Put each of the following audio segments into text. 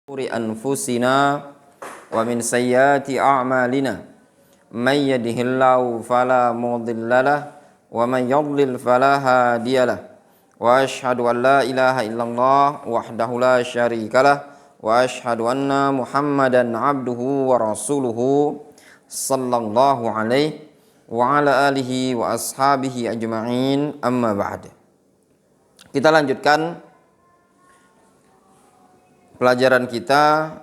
شرور أنفسنا ومن سيئات أعمالنا من يهده الله فلا مضل له ومن يضلل فلا هادي له وأشهد أن لا إله إلا الله وحده لا شريك له وأشهد أن محمدا عبده ورسوله صلى الله عليه وعلى آله وأصحابه أجمعين أما بعد. Kita lanjutkan pelajaran kita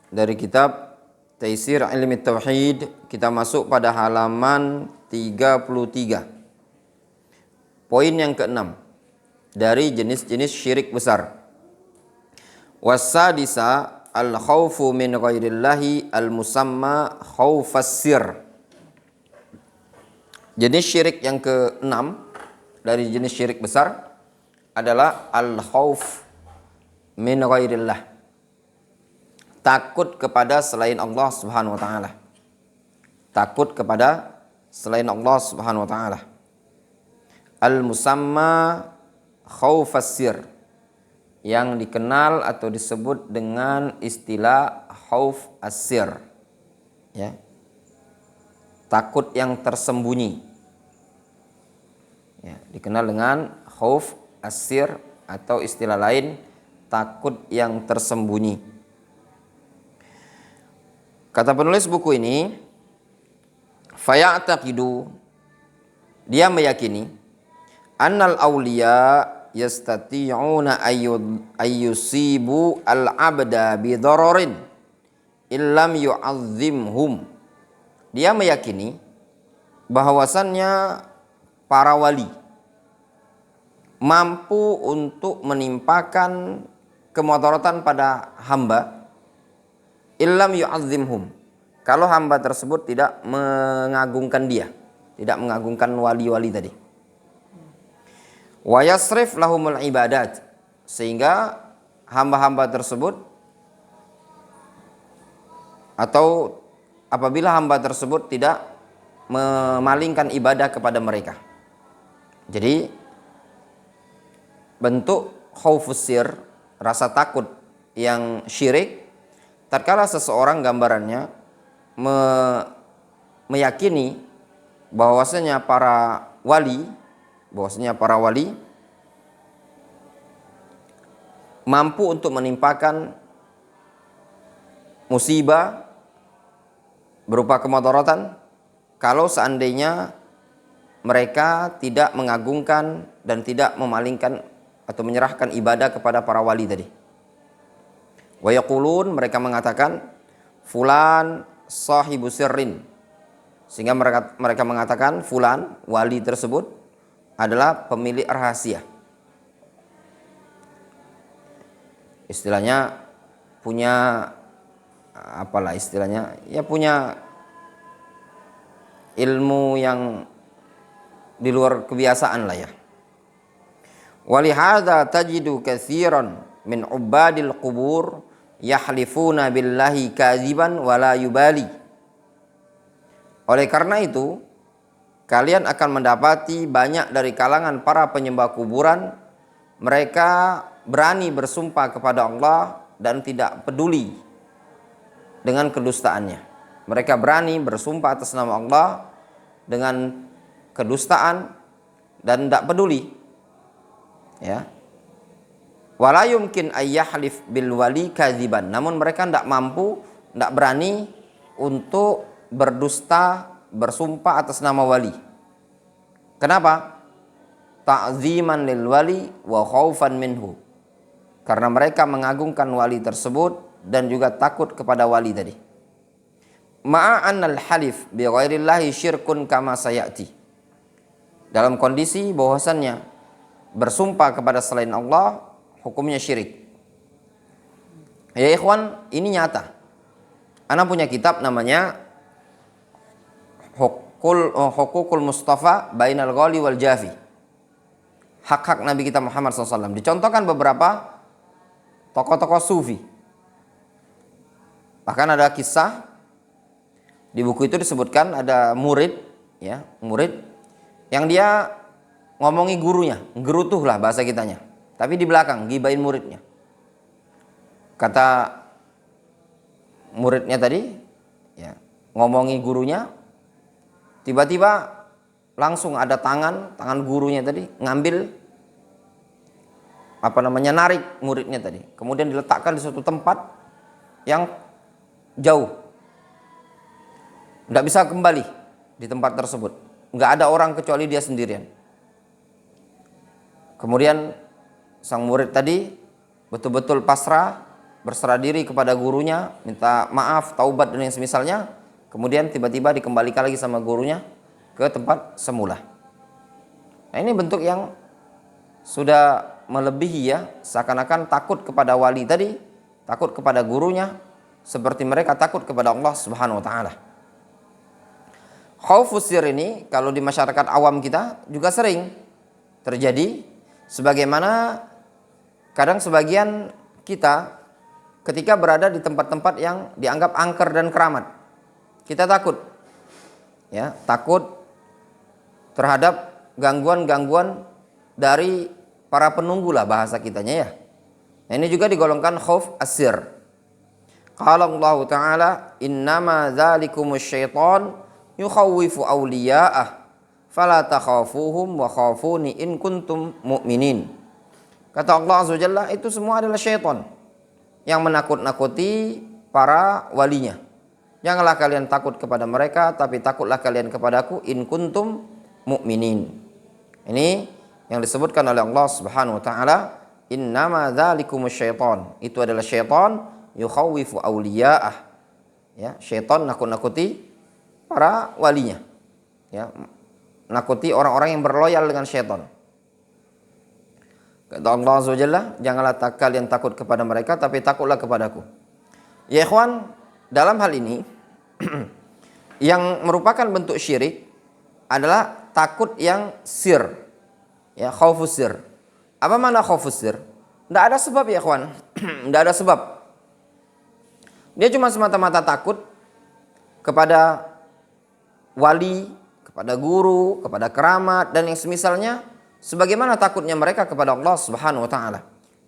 dari kitab Taisir Ilmi Tauhid. Kita masuk pada halaman 33. Poin yang ke-6 dari jenis-jenis syirik besar. Wasadisa al-khawfu min ghairillahi al-musamma khawfas sir. Jenis syirik yang ke-6 dari jenis syirik besar adalah al-khawf min ghairillah, takut kepada selain Allah Subhanahu wa taala. Takut kepada selain Allah Subhanahu wa taala. Al-musamma khaufas sir, yang dikenal atau disebut dengan istilah khauf as-sir. Ya. Takut yang tersembunyi. Ya, dikenal dengan khauf as-sir atau istilah lain takut yang tersembunyi. Kata penulis buku ini, faya'taqidu, dia meyakini, annal awliya yastati'una ayyusibu al-abda bidararin illam yu'azzimhum. Dia meyakini bahwasannya para wali mampu untuk menimpakan kemudaratan pada hamba illam yu'azzimhum, kalau hamba tersebut tidak mengagungkan dia, tidak mengagungkan wali-wali tadi. Wa yasrif lahumul ibadat, sehingga hamba-hamba tersebut atau apabila hamba tersebut tidak memalingkan ibadah kepada mereka. Jadi bentuk khaufus sir, rasa takut yang syirik, tatkala seseorang gambarannya meyakini bahwasanya para wali mampu untuk menimpakan musibah berupa kemudaratan kalau seandainya mereka tidak mengagungkan dan tidak memalingkan atau menyerahkan ibadah kepada para wali tadi. Wa yaqulun, mereka mengatakan fulan sahibu sirrin, sehingga mereka mengatakan fulan, wali tersebut adalah pemilik rahasia. Istilahnya punya apalah istilahnya, ya punya ilmu yang di luar kebiasaan lah ya. Walihada tajidu katsiran min ubadil qubur yahlifuna billahi kadziban wala yubali. Oleh karena itu, kalian akan mendapati banyak dari kalangan para penyembah kuburan, mereka berani bersumpah kepada Allah dan tidak peduli dengan kedustaannya. Mereka berani bersumpah atas nama Allah dengan kedustaan dan tidak peduli. Ya. Wala yumkin ayyahlif bil wali kadziban, namun mereka tidak mampu, tidak berani untuk berdusta, bersumpah atas nama wali. Kenapa? Ta'ziman lil wali wa khaufan minhu, karena mereka mengagungkan wali tersebut dan juga takut kepada wali tadi. Ma'annal halif bi ghairillahi syirkun kama sayati, dalam kondisi bahwasannya bersumpah kepada selain Allah hukumnya syirik. Ya ikhwan, ini nyata. Ana punya kitab namanya Hukukul Mustafa Bainal Ghali wal Jafi, hak-hak Nabi kita Muhammad SAW. Dicontohkan beberapa tokoh-tokoh sufi. Bahkan ada kisah di buku itu disebutkan ada murid yang dia ngomongi gurunya, gerutuh lah bahasa kitanya, tapi di belakang gibain muridnya. kata muridnya tadi, ya, ngomongi gurunya, tiba-tiba langsung ada tangan gurunya tadi ngambil narik muridnya tadi, kemudian diletakkan di suatu tempat yang jauh, nggak bisa kembali di tempat tersebut, nggak ada orang kecuali dia sendirian. Kemudian sang murid tadi betul-betul pasrah, berserah diri kepada gurunya, minta maaf, taubat dan yang semisalnya. Kemudian tiba-tiba dikembalikan lagi sama gurunya ke tempat semula. Nah, ini bentuk yang sudah melebihi, ya, seakan-akan takut kepada wali tadi, takut kepada gurunya, seperti mereka takut kepada Allah Subhanahu wa taala. Khaufus sir ini kalau di masyarakat awam kita juga sering terjadi, sebagaimana kadang sebagian kita ketika berada di tempat-tempat yang dianggap angker dan keramat, kita takut, ya, takut terhadap gangguan-gangguan dari para penunggu lah bahasa kitanya, ya. Nah, ini juga digolongkan khauf asir. Qala Allah Ta'ala, innama dzalikumus syaitan yukhawwifu awliya'ah fala takhafuhum wa khafuni in kuntum mu'minin. Kata Allah Azza wa Jalla, itu semua adalah syaitan yang menakut-nakuti para walinya. Janganlah kalian takut kepada mereka, tapi takutlah kalian kepadaku in kuntum mu'minin. Ini yang disebutkan oleh Allah Subhanahu wa taala, innama dzalikumus syaitan. Itu adalah syaitan yukhawwifu awliya'ah. Ya, syaitan nakut-nakuti para walinya. Ya, nakuti orang-orang yang berloyal dengan syaitan. Kata Allah Azza wa Jalla, janganlah kalian takut kepada mereka, tapi takutlah kepadaku. Ya ikhwan, dalam hal ini yang merupakan bentuk syirik adalah takut yang sir, ya, khaufus sir. Apa makna khaufus sir? Tidak ada sebab, ya ikhwan. Tidak ada sebab. Dia cuma semata-mata takut kepada wali, kepada guru, kepada keramat dan yang semisalnya, sebagaimana takutnya mereka kepada Allah Subhanahu wa taala.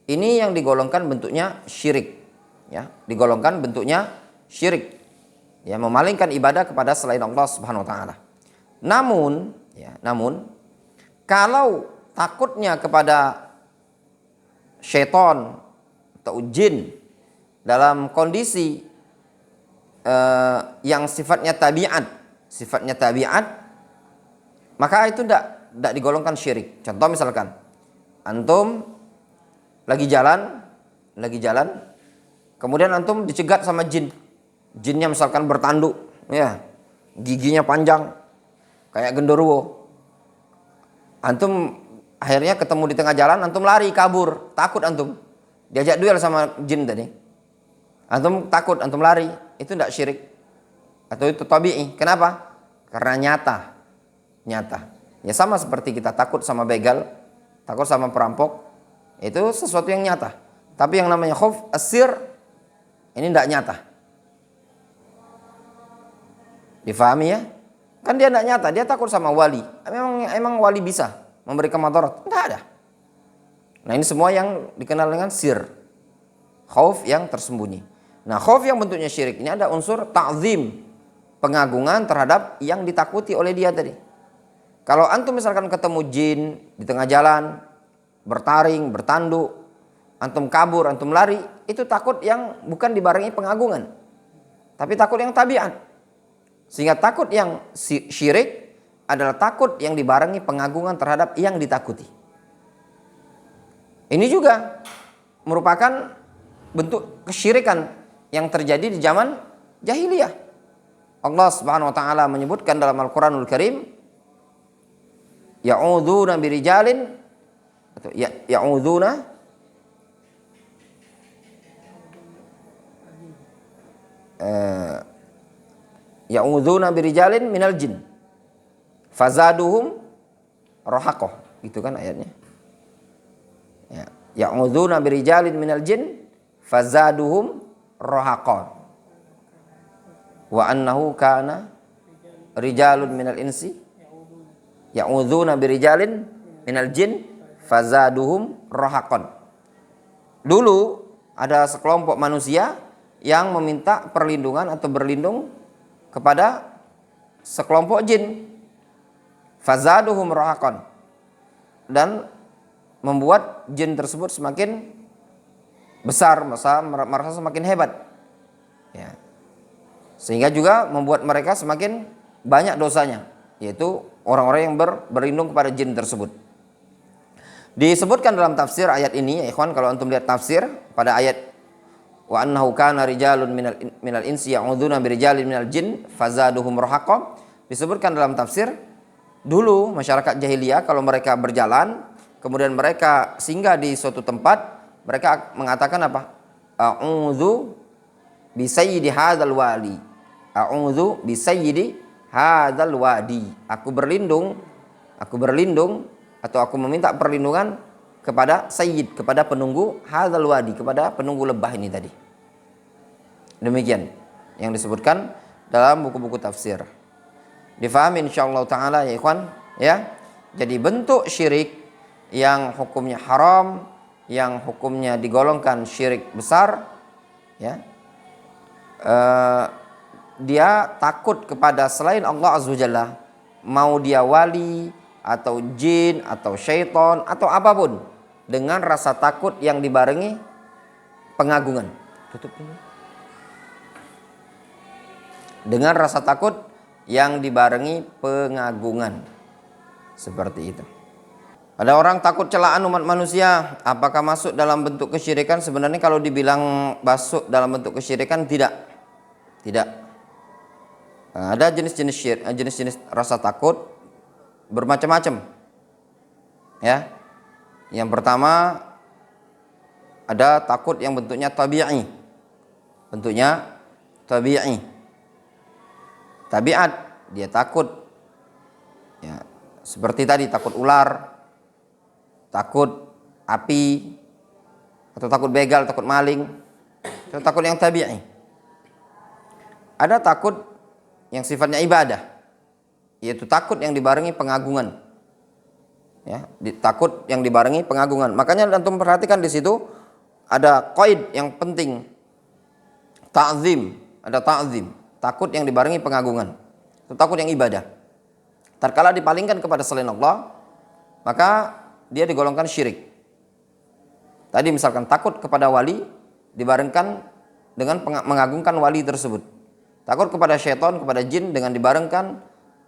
Ini yang digolongkan bentuknya syirik, ya, digolongkan bentuknya syirik, ya, memalingkan ibadah kepada selain Allah Subhanahu wa taala. Namun kalau takutnya kepada syaitan atau jin dalam kondisi yang sifatnya tabiat, maka itu tidak digolongkan syirik. Contoh misalkan antum lagi jalan, kemudian antum dicegat sama jinnya misalkan bertanduk, ya, giginya panjang kayak genderuwo. Antum akhirnya ketemu di tengah jalan, antum lari kabur, takut antum diajak duel sama jin tadi, antum takut, antum lari, itu tidak syirik atau itu tabi'i. Kenapa? Karena nyata. Ya sama seperti kita takut sama begal, takut sama perampok, itu sesuatu yang nyata. Tapi yang namanya khauf asir ini tidak nyata. Difahami, ya? Kan dia tidak nyata, dia takut sama wali. Emang wali bisa memberikan madarat? Tidak ada. Nah, ini semua yang dikenal dengan sir, khauf yang tersembunyi. Nah, khauf yang bentuknya syirik ini ada unsur ta'zim, pengagungan terhadap yang ditakuti oleh dia tadi. Kalau antum misalkan ketemu jin di tengah jalan, bertaring, bertanduk, antum kabur, antum lari, itu takut yang bukan dibarengi pengagungan, tapi takut yang tabiat. Sehingga takut yang syirik adalah takut yang dibarengi pengagungan terhadap yang ditakuti. Ini juga merupakan bentuk kesyirikan yang terjadi di zaman jahiliyah. Allah Subhanahu wa taala menyebutkan dalam Al-Qur'anul Karim, ya'udzuna birijalin atau ya'udzuna ya'udzuna birijalin minal jin fazaduhum rahaqah, gitu kan ayatnya. Ya, ya'udzuna birijalin minal jin fazaduhum rahaqah wa annahu kana rijalun minal insi ya'udzuna birijalin minal jin fazaduhum rahaqan. Dulu ada sekelompok manusia yang meminta perlindungan atau berlindung kepada sekelompok jin. Fazaduhum rahaqan, dan membuat jin tersebut semakin besar, merasa semakin hebat, ya. Sehingga juga membuat mereka semakin banyak dosanya, yaitu orang-orang yang berlindung kepada jin tersebut. Disebutkan dalam tafsir ayat ini, ya ikhwan, kalau antum lihat tafsir pada ayat wa annahu kana rijalun minal insi ya'udzuuna birijalin minal jin fazaduhum rahaqa, disebutkan dalam tafsir, dulu masyarakat jahiliyah kalau mereka berjalan kemudian mereka singgah di suatu tempat, mereka mengatakan apa? A'udzu bi sayyidi hadzal wali. A'udzu bi sayyidi hadzal wadi. Aku berlindung atau aku meminta perlindungan kepada sayyid, kepada penunggu hadzal wadi, kepada penunggu lebah ini tadi. Demikian yang disebutkan dalam buku-buku tafsir. Difahami insyaallah taala ya ikhwan, ya. Jadi bentuk syirik yang hukumnya haram, yang hukumnya digolongkan syirik besar, ya. Dia takut kepada selain Allah Azza wa Jalla, mau dia wali atau jin atau syaitan atau apapun, dengan rasa takut yang dibarengi pengagungan. Tutup dulu. Dengan rasa takut yang dibarengi pengagungan. Seperti itu. Ada orang takut celaan umat manusia, apakah masuk dalam bentuk kesyirikan? Sebenarnya kalau dibilang masuk dalam bentuk kesyirikan, tidak. Ada jenis-jenis rasa takut bermacam-macam. Ya. Yang pertama ada takut yang bentuknya tabi'i. Tabiat, dia takut, ya, seperti tadi takut ular, takut api, atau takut begal, takut maling. Itu takut yang tabi'i. Ada takut yang sifatnya ibadah, yaitu takut yang dibarengi pengagungan. Ya, takut yang dibarengi pengagungan. Makanya antum perhatikan di situ ada qaid yang penting. Ada ta'zim, takut yang dibarengi pengagungan. Itu takut yang ibadah. Tatkala dipalingkan kepada selain Allah, maka dia digolongkan syirik. Tadi misalkan takut kepada wali dibarengkan dengan mengagungkan wali tersebut. Takut kepada syaitan, kepada jin dengan dibarengkan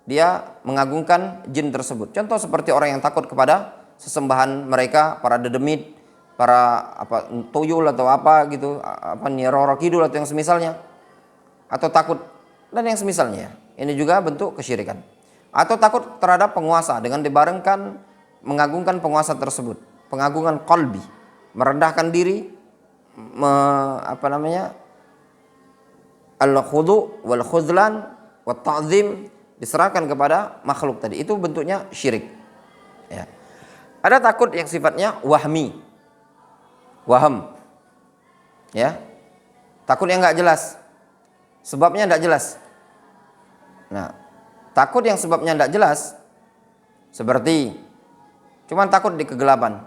dia mengagungkan jin tersebut. Contoh seperti orang yang takut kepada sesembahan mereka, para dedemit, para tuyul atau apa gitu, Nyi Roro Kidul atau yang semisalnya. Atau takut dan yang semisalnya. Ini juga bentuk kesyirikan. Atau takut terhadap penguasa dengan dibarengkan mengagungkan penguasa tersebut. Pengagungan qalbi, merendahkan diri, al-khudu wal khuzlan wat ta'zim, diserahkan kepada makhluk tadi. Itu bentuknya syirik. Ya. Ada takut yang sifatnya waham. Ya. Takut yang enggak jelas. Sebabnya enggak jelas. Nah, takut yang sebabnya enggak jelas seperti cuman takut di kegelapan.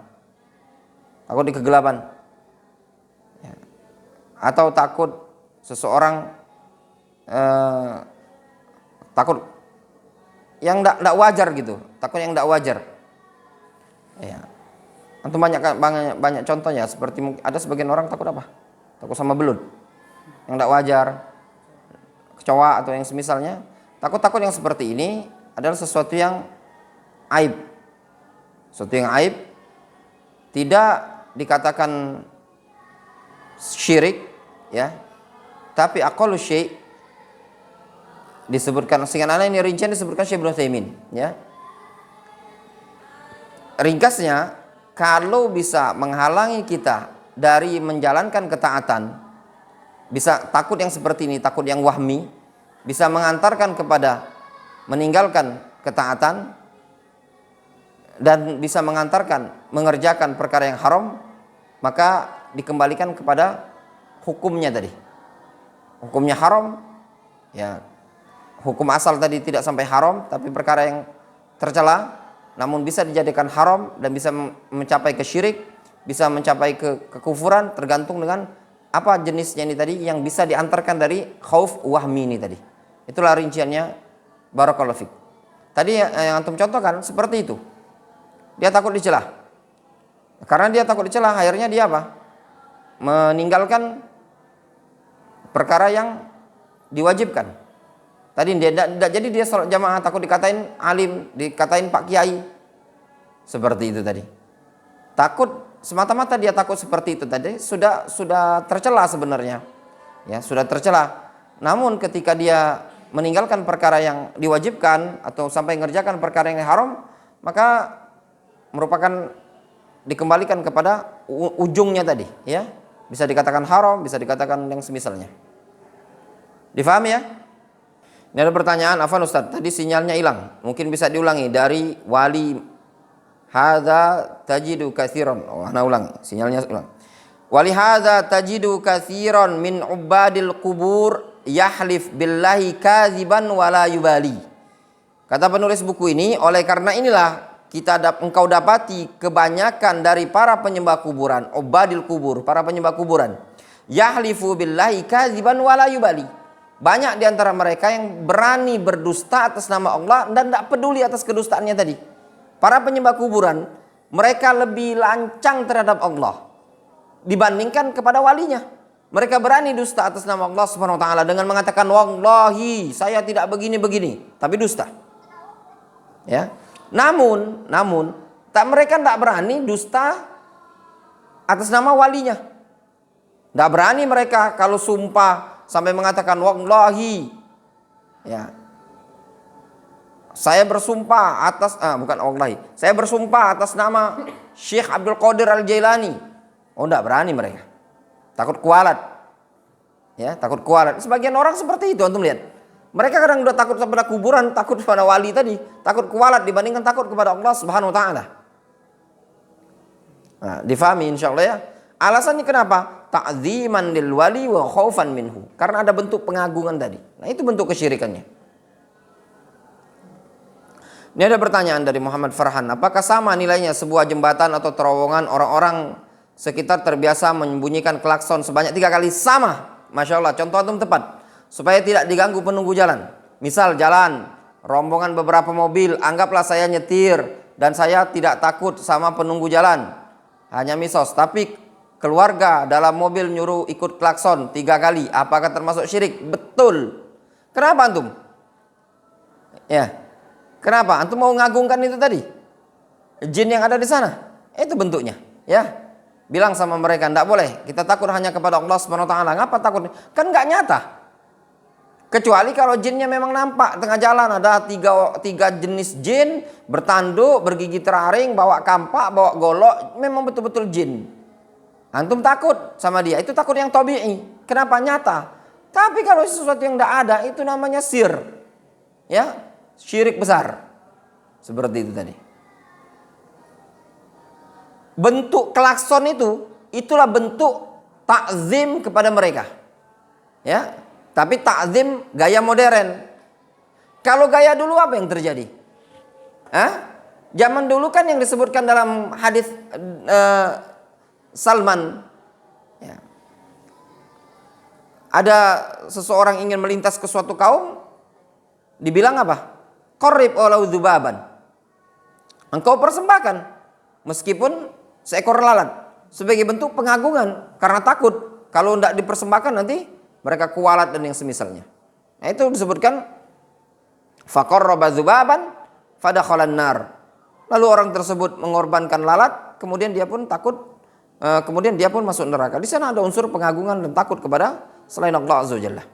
Ya. Atau takut seseorang takut yang enggak wajar gitu, takut yang enggak wajar. Ya. Antum banyak contohnya, seperti ada sebagian orang takut apa? Takut sama belut. Yang enggak wajar, kecoa atau yang semisalnya. Takut-takut yang seperti ini adalah sesuatu yang aib. Sesuatu yang aib, tidak dikatakan syirik, ya. Tapi aqallu syai' disebutkan, sehingga ini rincian disebutkan Syekh Ibnu Utsaimin, ya. Ringkasnya, kalau bisa menghalangi kita dari menjalankan ketaatan, bisa takut yang seperti ini, takut yang wahmi, bisa mengantarkan kepada meninggalkan ketaatan dan bisa mengantarkan mengerjakan perkara yang haram, maka dikembalikan kepada hukumnya tadi. Hukumnya haram, ya. Hukum asal tadi tidak sampai haram, tapi perkara yang tercela namun bisa dijadikan haram dan bisa mencapai ke syirik, bisa mencapai kekufuran, tergantung dengan apa jenisnya ini tadi yang bisa diantarkan dari khauf wahmi ini tadi. Itulah rinciannya, barakallahu fik. Tadi yang antum contohkan seperti itu. Dia takut dicela. Karena dia takut dicela, akhirnya dia apa? Meninggalkan perkara yang diwajibkan. Tadi dia tidak jadi dia sholat jamaah, takut dikatain alim, dikatain Pak Kiai. Seperti itu tadi. Takut semata-mata dia takut seperti itu tadi sudah tercela sebenarnya. Ya, sudah tercela. Namun ketika dia meninggalkan perkara yang diwajibkan atau sampai mengerjakan perkara yang haram, maka merupakan dikembalikan kepada ujungnya tadi, ya. Bisa dikatakan haram, bisa dikatakan yang semisalnya. Difahami ya? Ini ada pertanyaan, afwan Ustaz, tadi sinyalnya hilang. Mungkin bisa diulangi dari wali hadza tajidu katsiran. Oh, ana ulangi, sinyalnya ulang. Wali hadza tajidu katsiran min ubadil qubur yahlif billahi kadziban wala yubali. Kata penulis buku ini, oleh karena inilah engkau dapati kebanyakan dari para penyembah kuburan, ubadil kubur, para penyembah kuburan, yahlifu billahi kadziban wala yubali. Banyak di antara mereka yang berani berdusta atas nama Allah dan tidak peduli atas kedustaannya tadi. Para penyembah kuburan, mereka lebih lancang terhadap Allah dibandingkan kepada walinya. Mereka berani dusta atas nama Allah Subhanahu wa taala dengan mengatakan wallahi saya tidak begini-begini, tapi dusta. Ya. Namun mereka tidak berani dusta atas nama walinya. Tidak berani mereka kalau sumpah sampai mengatakan wallahi, ya, saya bersumpah atas bukan wallahi, saya bersumpah atas nama Syekh Abdul Qadir Al-Jailani. Oh, tidak berani mereka. Takut kualat. Ya, takut kualat. Sebagian orang seperti itu, antum lihat. Mereka kadang udah takut kepada kuburan, takut kepada wali tadi, takut kualat dibandingkan takut kepada Allah Subhanahu wa taala. Nah, difahami insyaallah ya. Alasannya kenapa? Ta'ziman lil wali wa khaufan minhu. Karena ada bentuk pengagungan tadi. Nah, itu bentuk kesyirikannya. Ini ada pertanyaan dari Muhammad Farhan. Apakah sama nilainya sebuah jembatan atau terowongan orang-orang sekitar terbiasa menyembunyikan klakson sebanyak 3 kali? Sama. Masya Allah, contoh antum tepat. Supaya tidak diganggu penunggu jalan. Misal jalan, rombongan beberapa mobil, anggaplah saya nyetir dan saya tidak takut sama penunggu jalan. Hanya misos, tapi keluarga dalam mobil nyuruh ikut klakson 3 kali. Apakah termasuk syirik? Betul. Kenapa antum? Ya. Kenapa? Antum mau ngagungkan itu tadi? Jin yang ada di sana. Itu bentuknya, ya. Bilang sama mereka, enggak boleh. Kita takut hanya kepada Allah Subhanahu wa taala. Ngapa takut? Kan enggak nyata. Kecuali kalau jinnya memang nampak tengah jalan ada tiga jenis jin bertanduk, bergigi teraring, bawa kampak, bawa golok, memang betul-betul jin. Antum takut sama dia, itu takut yang tabi'i. Kenapa? Nyata. Tapi kalau sesuatu yang tidak ada, itu namanya sir. Ya, syirik besar. Seperti itu tadi. Bentuk klakson itu, itulah bentuk takzim kepada mereka. Ya, tapi takzim gaya modern. Kalau gaya dulu apa yang terjadi? Zaman dulu kan yang disebutkan dalam hadis Salman, ya. Ada seseorang ingin melintas ke suatu kaum, dibilang apa? Qarrib walau dzubaban. Engkau persembahkan meskipun seekor lalat sebagai bentuk pengagungan karena takut kalau tidak dipersembahkan nanti mereka kualat dan yang semisalnya. Nah, itu disebutkan faqarraba dzubaban fadakhalan nar. Lalu orang tersebut mengorbankan lalat, kemudian dia pun takut, kemudian dia pun masuk neraka. Di sana ada unsur pengagungan dan takut kepada selain Allah Azza wa Jalla.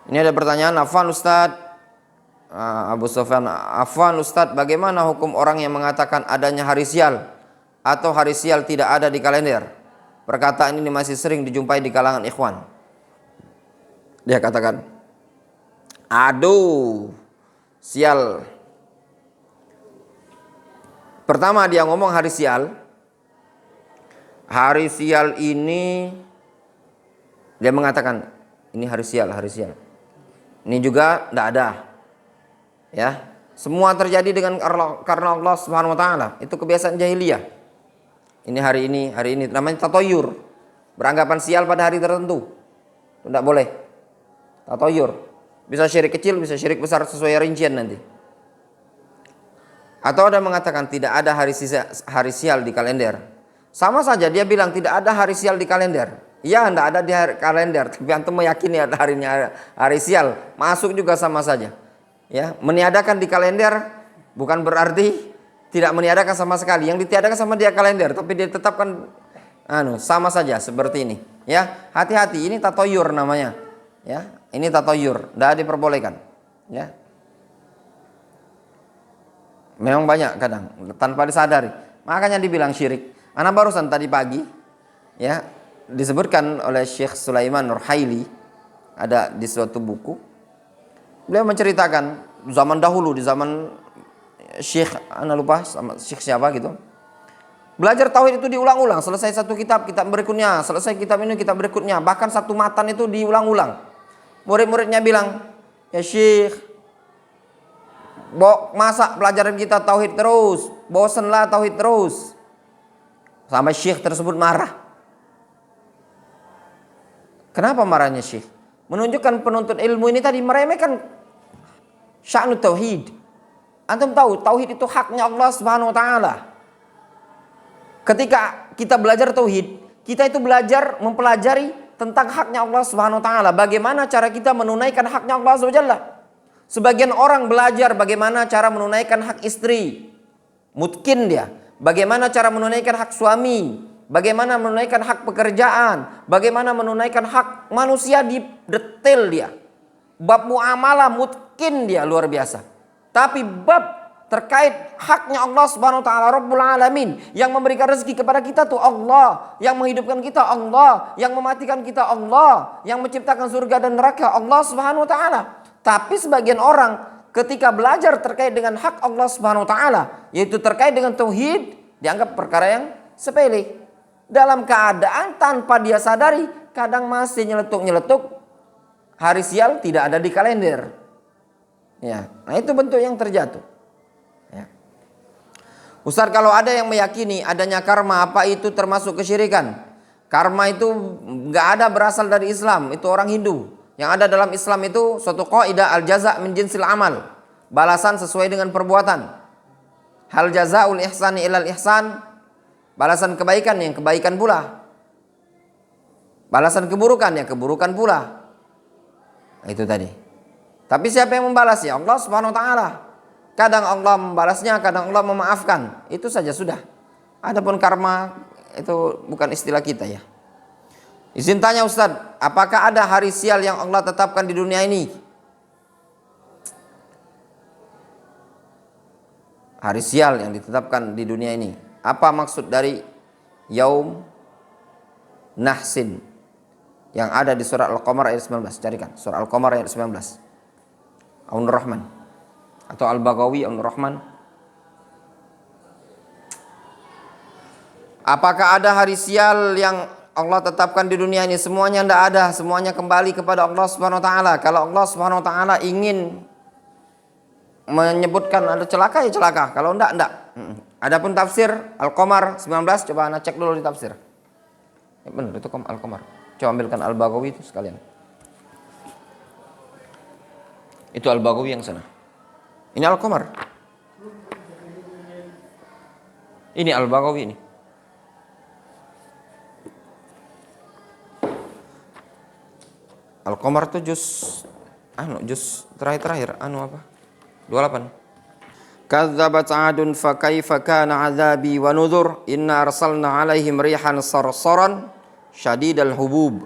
Ini ada pertanyaan, afwan Ustaz, Abu Sofyan, afwan Ustaz, bagaimana hukum orang yang mengatakan adanya hari sial atau hari sial tidak ada di kalender? Perkataan ini masih sering dijumpai di kalangan ikhwan. Dia katakan, aduh, sial. Pertama dia ngomong hari sial. Hari sial ini, dia mengatakan, ini hari sial, hari sial. Ini juga tidak ada. Ya, semua terjadi karena Allah Subhanahu wa taala. Itu kebiasaan jahiliyah. Ini hari ini namanya tatoyur. Beranggapan sial pada hari tertentu. Itu tidak boleh. Tatoyur. Bisa syirik kecil, bisa syirik besar sesuai rincian nanti. Atau ada mengatakan tidak ada hari sial di kalender. Sama saja dia bilang tidak ada hari sial di kalender. Iya, tidak ada di kalender, tapi antum meyakini ada hari sial, masuk juga sama saja. Ya, meniadakan di kalender bukan berarti tidak meniadakan sama sekali. Yang ditiadakan sama dia kalender, tapi dia tetapkan sama saja seperti ini. Ya, hati-hati, ini tatoyur namanya. Ya, ini tatoyur, tidak diperbolehkan. Ya. Memang banyak kadang tanpa disadari. Makanya dibilang syirik. Anak barusan tadi pagi ya disebutkan oleh Syekh Sulaiman Nurhaili ada di suatu buku. Beliau menceritakan zaman dahulu di zaman Syekh lupa sama Syekh siapa gitu. Belajar tauhid itu diulang-ulang, selesai satu kitab berikutnya, selesai kitab ini kitab berikutnya, bahkan satu matan itu diulang-ulang. Murid-muridnya bilang, "Ya Syekh, masa pelajaran kita tauhid terus, bosenlah tauhid terus." Sampai syekh tersebut marah. Kenapa marahnya syekh? Menunjukkan penuntut ilmu ini tadi meremehkan sya'nu tauhid. Antum tahu tauhid itu haknya Allah Subhanahu wa taala. Ketika kita belajar tauhid, kita itu belajar mempelajari tentang haknya Allah Subhanahu wa taala, bagaimana cara kita menunaikan haknya Allah Subhanahu wa taala. Sebagian orang belajar bagaimana cara menunaikan hak istri. Mungkin dia. Bagaimana cara menunaikan hak suami. Bagaimana menunaikan hak pekerjaan. Bagaimana menunaikan hak manusia di detail dia. Bab muamalah mungkin dia luar biasa. Tapi bab terkait haknya Allah Subhanahu wa taala Rabbul Alamin, yang memberikan rezeki kepada kita tuh Allah, yang menghidupkan kita Allah, yang mematikan kita Allah, yang menciptakan surga dan neraka Allah Subhanahu wa taala. Tapi sebagian orang ketika belajar terkait dengan hak Allah Subhanahu wa taala, yaitu terkait dengan tauhid, dianggap perkara yang sepele. Dalam keadaan tanpa dia sadari, kadang masih nyeletuk-nyeletuk hari sial tidak ada di kalender. Ya, nah itu bentuk yang terjatuh. Ya. Ustaz, kalau ada yang meyakini adanya karma, apa itu termasuk kesyirikan? Karma itu nggak ada berasal dari Islam, itu orang Hindu. Yang ada dalam Islam itu suatu kaidah al-jaza' min jinsil amal. Balasan sesuai dengan perbuatan. Hal jazaa'ul ihsani ilal ihsan. Balasan kebaikan yang kebaikan pula. Balasan keburukan yang keburukan pula. Itu tadi. Tapi siapa yang membalas? Ya Allah Subhanahu wa taala. Kadang Allah membalasnya, kadang Allah memaafkan. Itu saja sudah. Adapun karma itu bukan istilah kita ya. Izin tanya Ustaz, apakah ada hari sial yang Allah tetapkan di dunia ini? Hari sial yang ditetapkan di dunia ini. Apa maksud dari Yaum Nahsin yang ada di surah Al-Qamar ayat 19? Carikan surah Al-Qamar ayat 19. Aun Rahman atau Al-Baghawi Aun Rahman. Apakah ada hari sial yang Allah tetapkan di dunia ini? Semuanya tidak ada, semuanya kembali kepada Allah Subhanahu wa taala. Kalau Allah Subhanahu wa taala ingin menyebutkan ada celaka ya celaka, kalau enggak. Adapun tafsir Al-Qamar 19, coba Anda cek dulu di tafsir. Ya benar itu Al-Qamar. Coba ambilkan Al-Baghawi itu sekalian. Itu Al-Baghawi yang sana. Ini Al-Qamar. Ini Al-Baghawi ini. Al-Qamar tuh juz terakhir apa? 28. Kadzabat 'adun fa kaifa kana 'adzabi wa nudhur inna arsalna 'alaihim rihan sarsaran syadidal hubub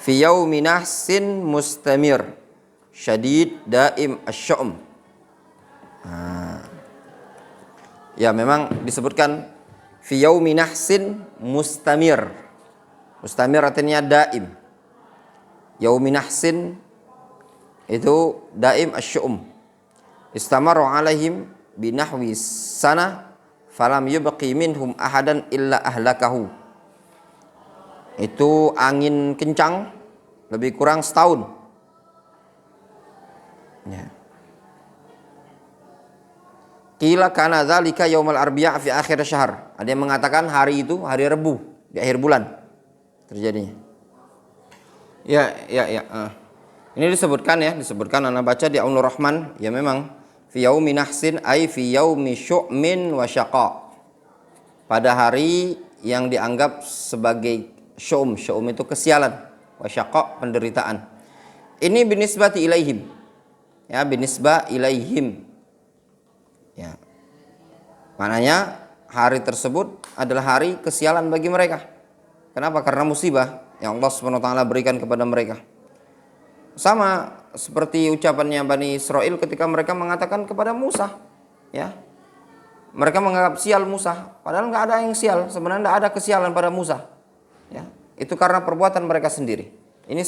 fi yaumin nahsin mustamir syadid daim asy-syu'm. Ya memang disebutkan fi yaumin nahsin mustamir. Mustamir artinya daim. Yaumin nahsin itu daim asy-syu'um. Istamaru alaihim binahwi sana falam yubqi minhum ahadan illa ahlakahu. Itu angin kencang lebih kurang setahun. Ya. Qila kana dzalika yaumul arbi'a fi akhir syahr. Ada yang mengatakan hari itu hari Rabu di akhir bulan terjadinya. Ini disebutkan anak baca di Aunur Rahman, ya memang fi yaumi nahsin ay fi yaumi syu'min wa syaqa. Pada hari yang dianggap sebagai syu'um itu kesialan, wa syaqa penderitaan. Ini binisbati ilaihim. Ya, binisbah ilaihim. Ya. Maknanya hari tersebut adalah hari kesialan bagi mereka. Kenapa? Karena musibah yang Allah SWT berikan kepada mereka. Sama seperti ucapannya Bani Israel ketika mereka mengatakan kepada Musa, ya. Mereka menganggap sial Musa, padahal nggak ada yang sial, sebenarnya nggak ada kesialan pada Musa. Ya. Itu karena perbuatan mereka sendiri. Ini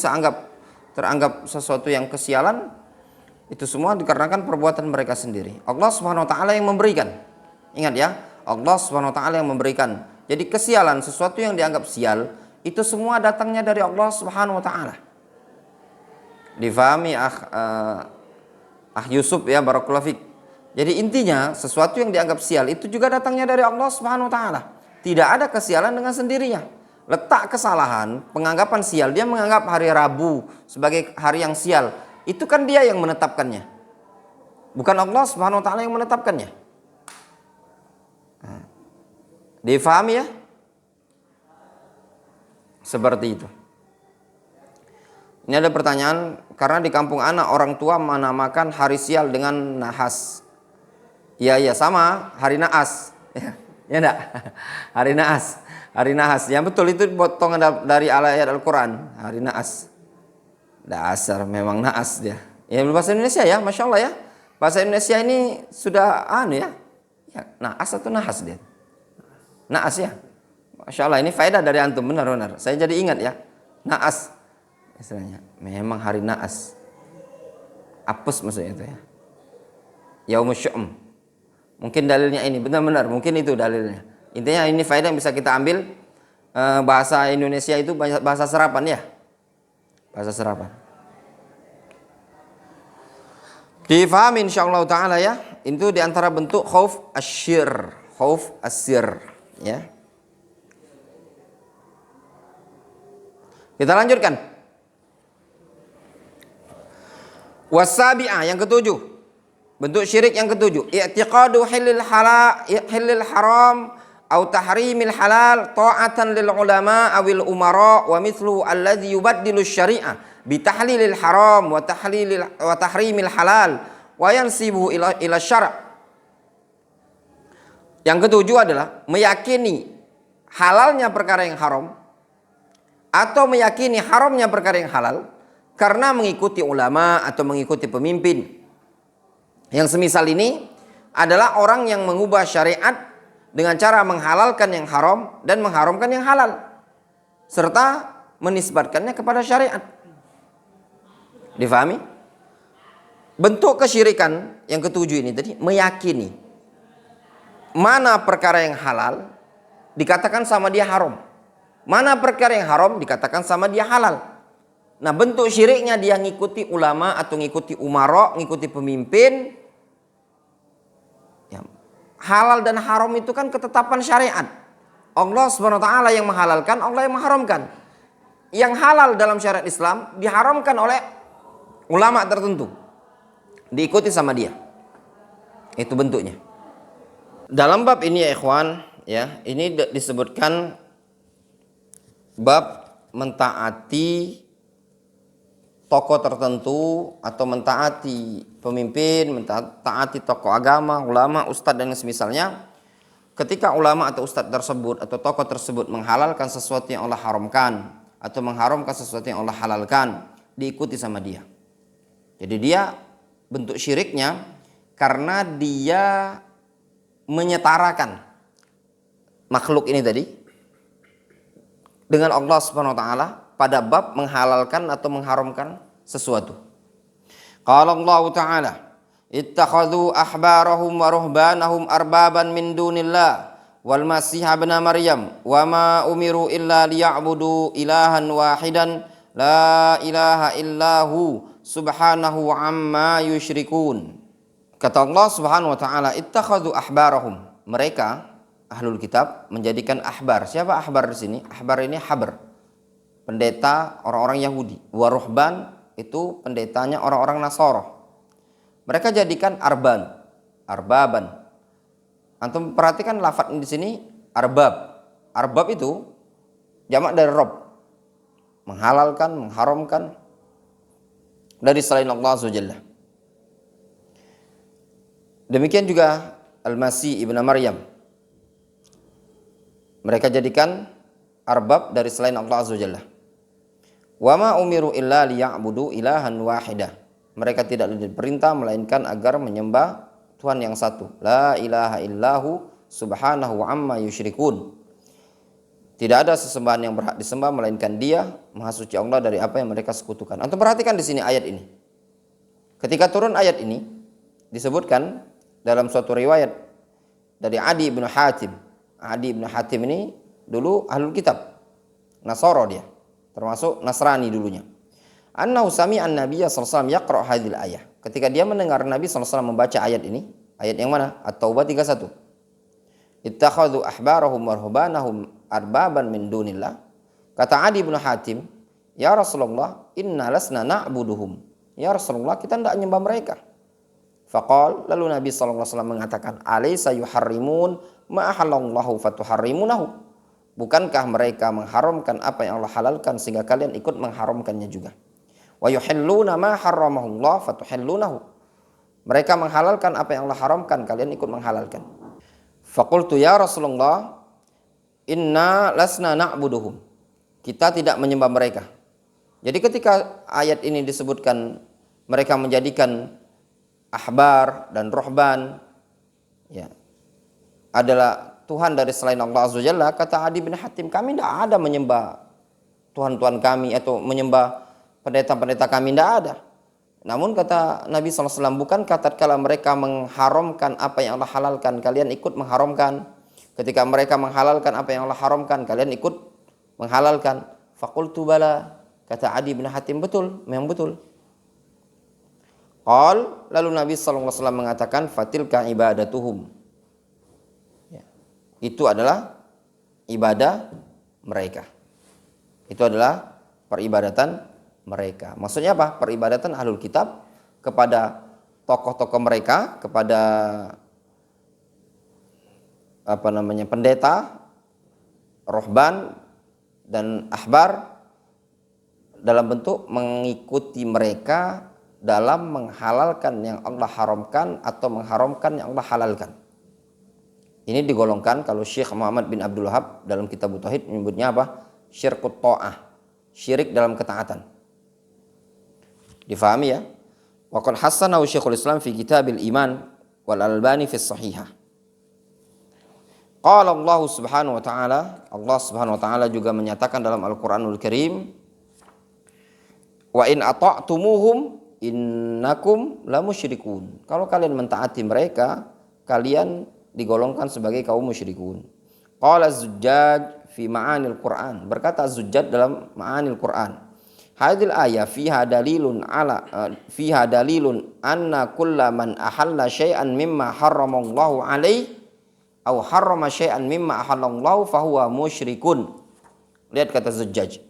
teranggap sesuatu yang kesialan. Itu semua dikarenakan perbuatan mereka sendiri. Allah SWT yang memberikan. Ingat ya, Allah SWT yang memberikan. Jadi kesialan, sesuatu yang dianggap sial, itu semua datangnya dari Allah SWT. Difahami Yusuf ya, barakallahu fik. Jadi intinya sesuatu yang dianggap sial itu juga datangnya dari Allah SWT. Tidak ada kesialan dengan sendirinya. Letak kesalahan, penganggapan sial, dia menganggap hari Rabu sebagai hari yang sial. Itu kan dia yang menetapkannya, bukan Allah Subhanahu wa taala yang menetapkannya. Difahami ya? Seperti itu. Ini ada pertanyaan, karena di kampung anak orang tua menamakan hari sial dengan nahas. Iya sama, hari naas. Ya enggak? Hari naas. Hari nahas. Ya betul, itu potongan dari ayat Al-Qur'an, hari naas. Dasar memang naas dia. Ya bahasa Indonesia ya, Masya Allah ya. Bahasa Indonesia ini sudah ya. Naas atau nahas dia? Naas ya. Masya Allah, ini faedah dari antum, benar-benar. Saya jadi ingat ya. Naas. Istilahnya, memang hari naas. Apes maksudnya itu ya. Yaumul syu'um. Mungkin dalilnya ini, benar-benar. Mungkin itu dalilnya. Intinya ini faedah yang bisa kita ambil. Bahasa Indonesia itu bahasa serapan ya. Bahasa serapan. Difahami insyaallah taala ya. Itu diantara bentuk khauf asyir, khauf asyir ya. Kita lanjutkan. Wasabi'ah yang ketujuh. Bentuk syirik yang ketujuh, i'tiqadu halil haram au tahrimil halal ta'atan lil ulama awil umara wa mithlu alladhi yubaddilu syari'ah bi tahlilil haram wa tahrimil halal wa yansibu ila syara'. Yang ketujuh adalah meyakini halalnya perkara yang haram atau meyakini haramnya perkara yang halal karena mengikuti ulama atau mengikuti pemimpin. Yang semisal ini adalah orang yang mengubah syariat dengan cara menghalalkan yang haram dan mengharamkan yang halal serta menisbatkannya kepada syariat. Difahami? Bentuk kesyirikan yang ketujuh ini tadi meyakini mana perkara yang halal dikatakan sama dia haram, mana perkara yang haram dikatakan sama dia halal. Nah, bentuk syiriknya dia ngikuti ulama atau ngikuti umara, ngikuti pemimpin. Ya, halal dan haram itu kan ketetapan syariat. Allah SWT yang menghalalkan, Allah yang mengharamkan. Yang halal dalam syariat Islam diharamkan oleh ulama tertentu, diikuti sama dia. Itu bentuknya. Dalam bab ini ya ikhwan, ya, ini disebutkan bab mentaati tokoh tertentu atau mentaati pemimpin, mentaati tokoh agama, ulama, ustadz dan semisalnya. Ketika ulama atau ustadz tersebut atau tokoh tersebut menghalalkan sesuatu yang Allah haramkan atau mengharamkan sesuatu yang Allah halalkan, diikuti sama dia. Jadi dia bentuk syiriknya karena dia menyetarakan makhluk ini tadi dengan Allah Subhanahu wa taala pada bab menghalalkan atau mengharamkan sesuatu. Qala Allah Ta'ala, ittakhadhu ahbarahum wa ruhbanahum arbaban min dunillah wal masih ibn Maryam wa ma umiru illa liya'budu ilahan wahidan la ilaha illahu subhanahu amma yusyrikun. Kata Allah Subhanahu wa taala, ittakhadhu ahbarahum. Mereka ahlul kitab menjadikan ahbar. Siapa ahbar di sini? Ahbar ini habr, pendeta orang-orang Yahudi. Wa ruhban itu pendetanya orang-orang Nasara. Mereka jadikan arbaban. Antum perhatikan lafaz di sini arbab. Arbab itu jamak dari rob, menghalalkan, mengharamkan dari selain Allah Azza wa Jalla. Demikian juga Al-Masih ibnu Maryam. Mereka jadikan arbab dari selain Allah Azza wa Jalla. Wa ma umiru illa liya'budu ilahan wahidah. Mereka tidak diperintah melainkan agar menyembah Tuhan yang satu. La ilaha illahu subhanahu amma yusyrikun. Tidak ada sesembahan yang berhak disembah melainkan Dia, Maha Suci Allah dari apa yang mereka sekutukan. Antum perhatikan di sini ayat ini. Ketika turun ayat ini disebutkan dalam suatu riwayat dari Adi bin Hatim. Adi bin Hatim ini dulu ahlul kitab, Nasara dia, termasuk Nasrani dulunya. Annahu sami'an Nabiyya sallallahu alaihi wasallam yaqra' hadhil ayah. Ketika dia mendengar Nabi sallallahu alaihi wasallam membaca ayat ini, ayat yang mana? At-Taubah 31. Ittakhadhu ahbarahum wa ruhbanahum arbaban min dunillah. Kata Adi bin Hatim, "Ya Rasulullah, inna lasna na'buduhum." Ya Rasulullah, kita tidak menyembah mereka. Faqal, lalu Nabi sallallahu alaihi wasallam mengatakan, "Alaysa yuharrimun ma ahallallahu fatuharrimunahu?" Bukankah mereka mengharamkan apa yang Allah halalkan sehingga kalian ikut mengharamkannya juga? Wa yuhilluna ma harramahullah fatuhillunahu. Mereka menghalalkan apa yang Allah haramkan, kalian ikut menghalalkan. Faqultu ya Rasulullah, inna lasna na'buduhum. Kita tidak menyembah mereka. Jadi ketika ayat ini disebutkan mereka menjadikan ahbar dan ruhban ya adalah Tuhan dari selain Allah Azza wa Jalla, kata Adi bin Hatim, kami tidak ada menyembah Tuhan-Tuhan kami atau menyembah pendeta-pendeta kami, tidak ada. Namun kata Nabi SAW, bukan tatkala mereka mengharamkan apa yang Allah halalkan, kalian ikut mengharamkan. Ketika mereka menghalalkan apa yang Allah haramkan, kalian ikut menghalalkan. Faqultu bala, kata Adi bin Hatim, betul, memang betul. Qal, lalu Nabi SAW mengatakan, fatilka ibadatuhum. Ya, itu adalah ibadah mereka. Itu adalah peribadatan mereka. Maksudnya apa? Peribadatan ahlul kitab kepada tokoh-tokoh mereka, kepada pendeta, rohban dan ahbar, dalam bentuk mengikuti mereka dalam menghalalkan yang Allah haramkan atau mengharamkan yang Allah halalkan. Ini digolongkan, kalau Syekh Muhammad bin Abdul Wahab dalam kitab Tauhid menyebutnya apa? Syirkut ta'ah, syirik dalam ketaatan. Difahami ya? Wa qad hassanahu Syekhul Islam fi Kitabil Iman wal Albani fi Shahihah. Qala Allah Subhanahu wa taala, Allah Subhanahu wa taala juga menyatakan dalam Al-Qur'anul Karim, wa in ata'tumuhum innakum lamusyrikun. Kalau kalian mentaati mereka, kalian digolongkan sebagai kaum musyrikun. Qala Az-Zujjaj fi Ma'anil Qur'an. Berkata Az-Zujjaj dalam Ma'anil Qur'an, hadil ayat fiha dalilun anna kulla man ahalla syai'an mimma harramallahu alaih aw harrama syai'an mimma ahallallahu fahuwa musyrikun. Lihat kata Zujjaj.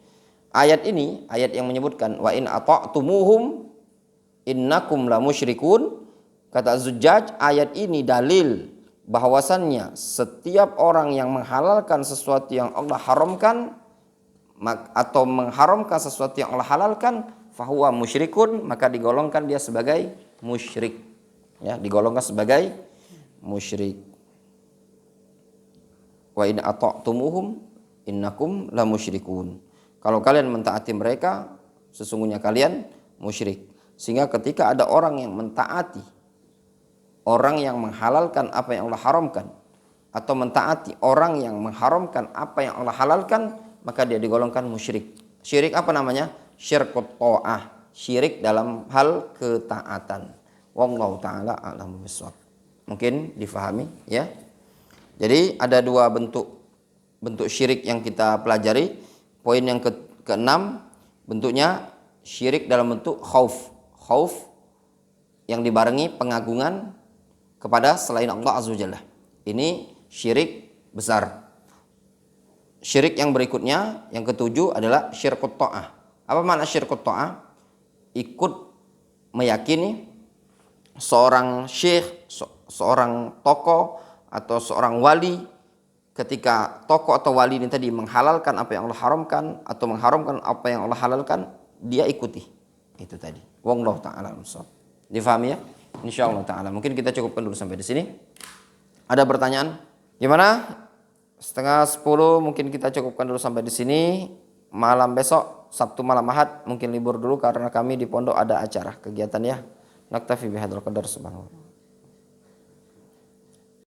Ayat ini, ayat yang menyebutkan wa in ata'tumuhum innakum la musyrikun. Kata Zujjaj, ayat ini dalil bahwasannya setiap orang yang menghalalkan sesuatu yang Allah haramkan atau mengharamkan sesuatu yang Allah halalkan, fahuwa musyrikun, maka digolongkan dia sebagai musyrik. Ya, digolongkan sebagai musyrik. Wa in ata'tumuhum innakum la musyrikun. Kalau kalian mentaati mereka, sesungguhnya kalian musyrik. Sehingga ketika ada orang yang mentaati orang yang menghalalkan apa yang Allah haramkan, atau mentaati orang yang mengharamkan apa yang Allah halalkan, maka dia digolongkan musyrik. Syirik apa namanya? Syirkut ta'ah, syirik dalam hal ketaatan. Wallahu taala a'lam bishawab. Mungkin difahami ya. Jadi ada dua bentuk syirik yang kita pelajari. Poin yang keenam, bentuknya syirik dalam bentuk khauf. Khauf yang dibarengi pengagungan kepada selain Allah Azza wa Jalla. Ini syirik besar. Syirik yang berikutnya, yang ketujuh adalah syirkut ta'ah. Apa makna syirkut ta'ah? Ikut meyakini seorang syekh, seorang tokoh atau seorang wali, ketika tokoh atau wali ini tadi menghalalkan apa yang Allah haramkan atau mengharamkan apa yang Allah halalkan, dia ikuti. Itu tadi. Wallahu ta'ala a'lam. Difahami ya? Insyaallah ta'ala. Mungkin kita cukupkan dulu sampai di sini. Ada pertanyaan? Gimana? 9:30 mungkin kita cukupkan dulu sampai di sini. Malam besok Sabtu malam Ahad mungkin libur dulu karena kami di pondok ada acara kegiatan ya. Naktafi bihadzal qadar subhanallah.